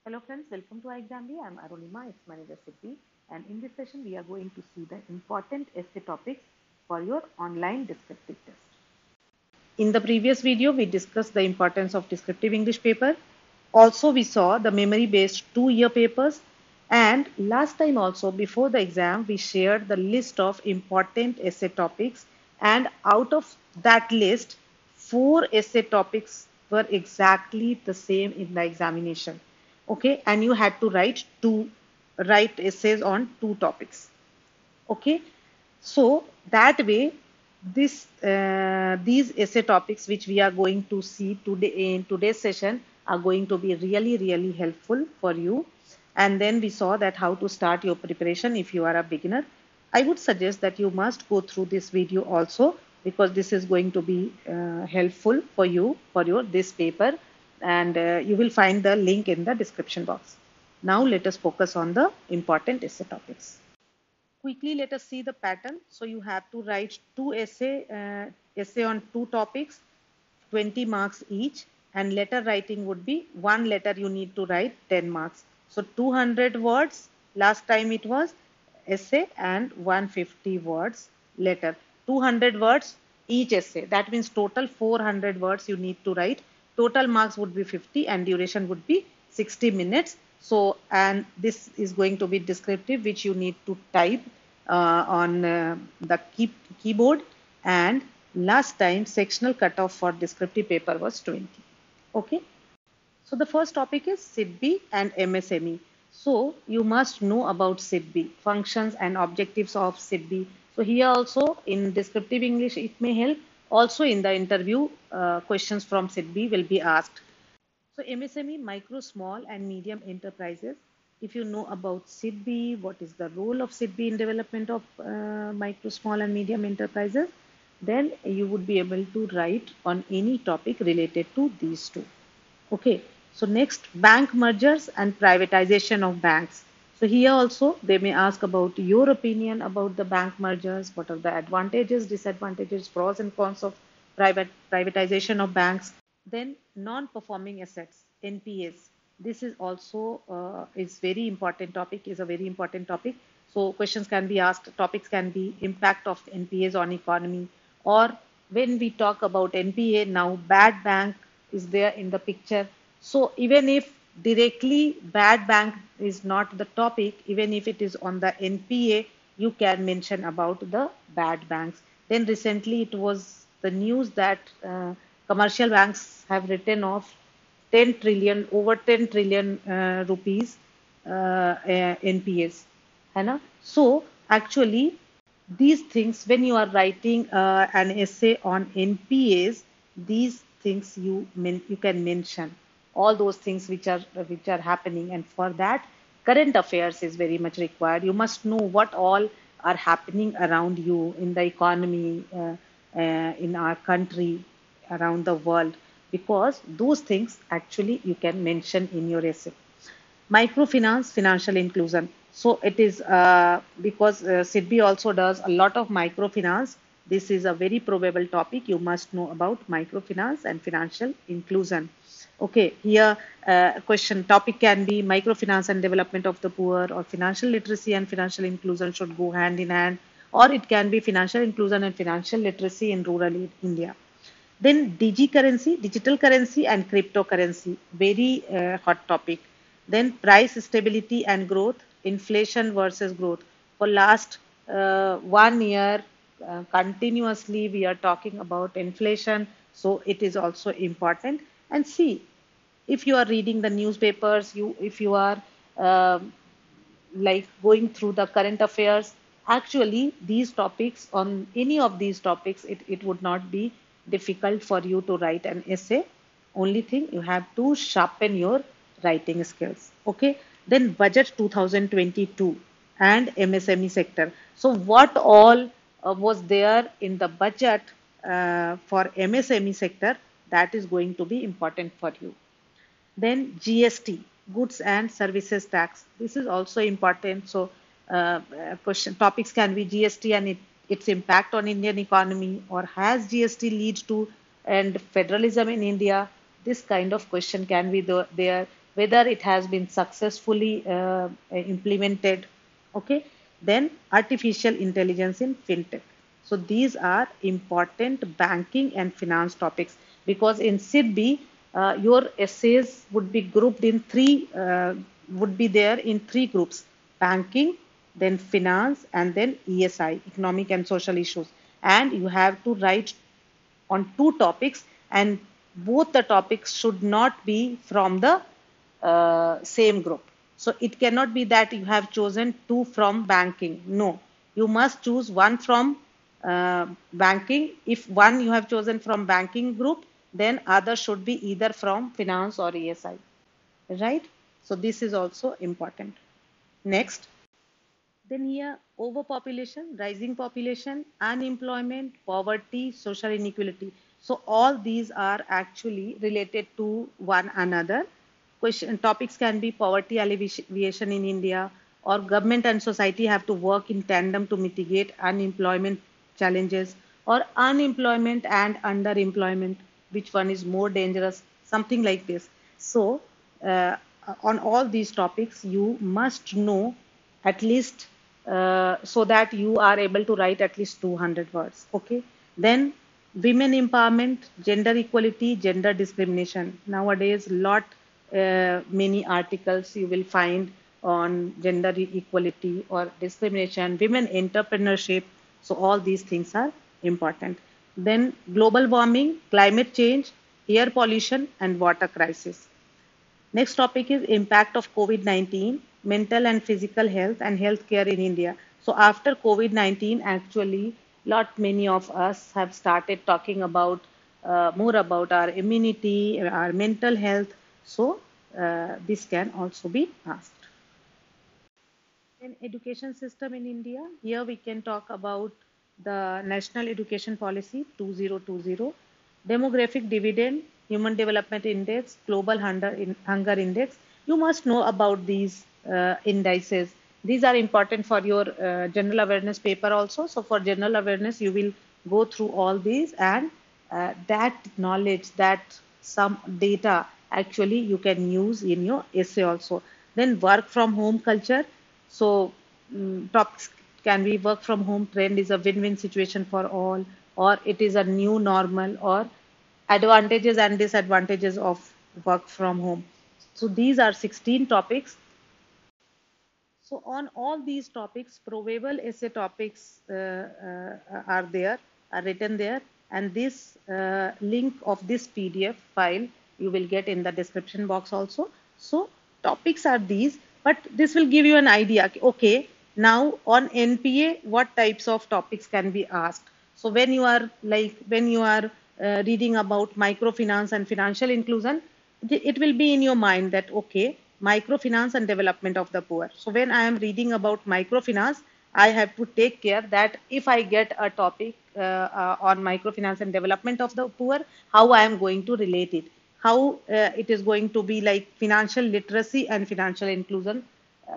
Hello friends, welcome to iExamB. I'm Arunima, its manager SIDBI, and in this session we are going to see the important essay topics for your online descriptive test. In the previous video, we discussed the importance of descriptive English paper. Also, we saw the memory-based 2-year papers, and last time also before the exam, we shared the list of important essay topics, and out of that list, 4 essay topics were exactly the same in the examination. Okay, and you had to write essays on 2 topics. Okay, so that way these essay topics which we are going to see today in today's session are going to be really helpful for you. And then we saw that how to start your preparation if you are a beginner. I would suggest that you must go through this video also, because this is going to be helpful for you for your this paper, and you will find the link in the description box. Now let us focus on the important essay topics. Quickly, let us see the pattern. So you have to write essay on 2 topics, 20 marks each, and letter writing would be 1 letter you need to write 10 marks. So 200 words last time it was essay, and 150 words letter. 200 words each essay. That means total 400 words you need to write. Total marks would be 50 and duration would be 60 minutes. So, and this is going to be descriptive, which you need to type on the keyboard. And last time sectional cutoff for descriptive paper was 20. Okay. So the first topic is SIDBI and MSME. So you must know about SIDBI, functions and objectives of SIDBI. So here also in descriptive English it may help. Also in the interview, questions from SIDBI will be asked. So MSME, micro, small and medium enterprises. If you know about SIDBI, what is the role of SIDBI in development of micro, small and medium enterprises, then you would be able to write on any topic related to these two. Okay, so next, bank mergers and privatization of banks. So here also they may ask about your opinion about the bank mergers. What are the advantages, disadvantages, pros and cons of privatization of banks? Then non-performing assets, NPAs. This is also is very important topic, is a very important topic. So questions can be asked, topics can be impact of NPAs on economy, or when we talk about NPA, now bad bank is there in the picture. So even if directly bad bank is not the topic, even if it is on the NPA, you can mention about the bad banks. Then recently it was the news that commercial banks have written off 10 trillion, over 10 trillion rupees NPS. है ना? So actually these things, when you are writing an essay on NPAs, these things you can mention all those things which are happening, and for that current affairs is very much required. You must know what all are happening around you in the economy, in our country, around the world, because those things actually you can mention in your essay. Microfinance, financial inclusion. So it is because SIDBI also does a lot of microfinance. This is a very probable topic. You must know about microfinance and financial inclusion. Okay, here question topic can be microfinance and development of the poor, or financial literacy and financial inclusion should go hand in hand, or it can be financial inclusion and financial literacy in rural India. Then currency, digital currency and cryptocurrency, very hot topic. Then price stability and growth, inflation versus growth. For last 1 year, continuously we are talking about inflation, so it is also important. And see, if you are reading the newspapers, if you are like going through the current affairs, actually these topics, on any of these topics, it would not be difficult for you to write an essay. Only thing, you have to sharpen your writing skills. Okay, then budget 2022 and MSME sector. So what all was there in the budget for MSME sector, that is going to be important for you. Then GST, goods and services tax. This is also important. So question topics can be GST and its impact on Indian economy, or has GST lead to and federalism in India. This kind of question can be there. whether it has been successfully implemented. Okay, then artificial intelligence in fintech. So these are important banking and finance topics, because in SIDBI, your essays would be grouped in would be there in three groups: banking, then finance, and then ESI, economic and social issues. And you have to write on two topics, and both the topics should not be from the same group. So it cannot be that you have chosen two from banking. No, you must choose one from banking. If one you have chosen from banking group, then other should be either from finance or ESI, right? So this is also important. Next, then here, overpopulation, rising population, unemployment, poverty, social inequality. So all these are actually related to one another. Question topics can be poverty alleviation in India, or government and society have to work in tandem to mitigate unemployment challenges, or unemployment and underemployment. Which one is more dangerous? Something like this. So uh, on all these topics, you must know at least, so that you are able to write at least 200 words. Okay. Then women empowerment, gender equality, gender discrimination. Nowadays, many articles you will find on gender equality or discrimination, women entrepreneurship. So all these things are important. Then global warming, climate change, air pollution, and water crisis. Next topic is impact of COVID-19, mental and physical health and healthcare in India. So after COVID-19, actually, lot many of us have started talking about more about our immunity, our mental health. So this can also be asked. In education system in India, here we can talk about the National Education Policy 2020, demographic dividend, Human Development Index, Global Hunger Index. You must know about these indices. These are important for your general awareness paper also. So for general awareness, you will go through all these, and that knowledge, that some data actually you can use in your essay also. Then work from home culture. So topics can be work from home trend is a win-win situation for all, or it is a new normal, or advantages and disadvantages of work from home. So these are 16 topics. So on all these topics, probable essay topics are there, are written there, and this link of this PDF file you will get in the description box also. So topics are these, but this will give you an idea. Okay, now on NPA, what types of topics can be asked? So when you are reading about microfinance and financial inclusion, it will be in your mind that okay, microfinance and development of the poor. So when I am reading about microfinance, I have to take care that if I get a topic on microfinance and development of the poor, how I am going to relate it, how it is going to be like financial literacy and financial inclusion,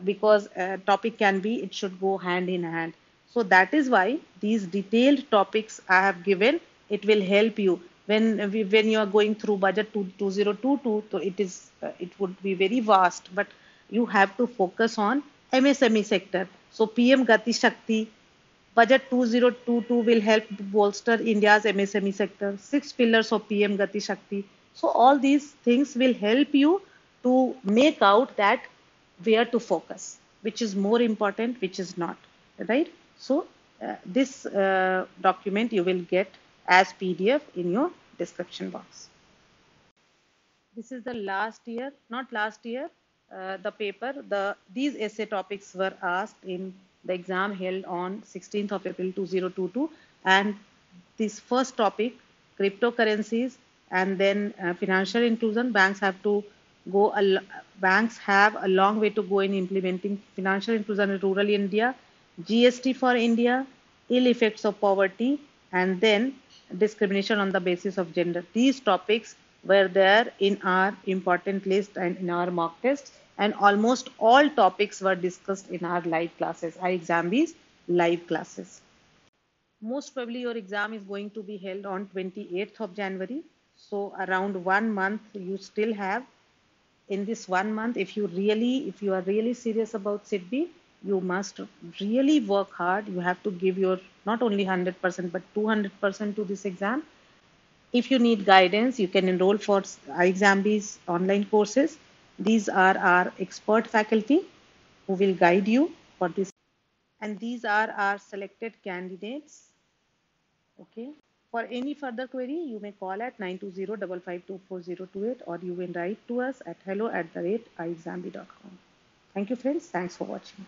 because topic can be, it should go hand in hand. So that is why these detailed topics I have given, it will help you when you are going through budget 2022. So it would be very vast, but you have to focus on MSME sector. So PM Gati Shakti budget 2022 will help bolster India's MSME sector. Six pillars of PM Gati Shakti. So all these things will help you to make out that where to focus, which is more important, which is not, right? So this document you will get as PDF in your description box. This is the last year, not last year, the paper, these essay topics were asked in the exam held on 16th of April 2022. And this first topic, cryptocurrencies, and then financial inclusion, banks have a long way to go in implementing financial inclusion in rural India, GST for India, ill effects of poverty, and then discrimination on the basis of gender. These topics were there in our important list and in our mock tests, and almost all topics were discussed in our live classes, our exam is live classes. Most probably your exam is going to be held on 28th of January. So around 1 month you still have. in this 1 month, if you are really serious about SIDBI, you must really work hard. You have to give your not only 100% but 200% to this exam. If you need guidance, you can enroll for iExamB's online courses. These are our expert faculty who will guide you for this. And these are our selected candidates. Okay. For any further query, you may call at 920-552-4028 or you will write to us at hello@iexamb.com. Thank you, friends. Thanks for watching.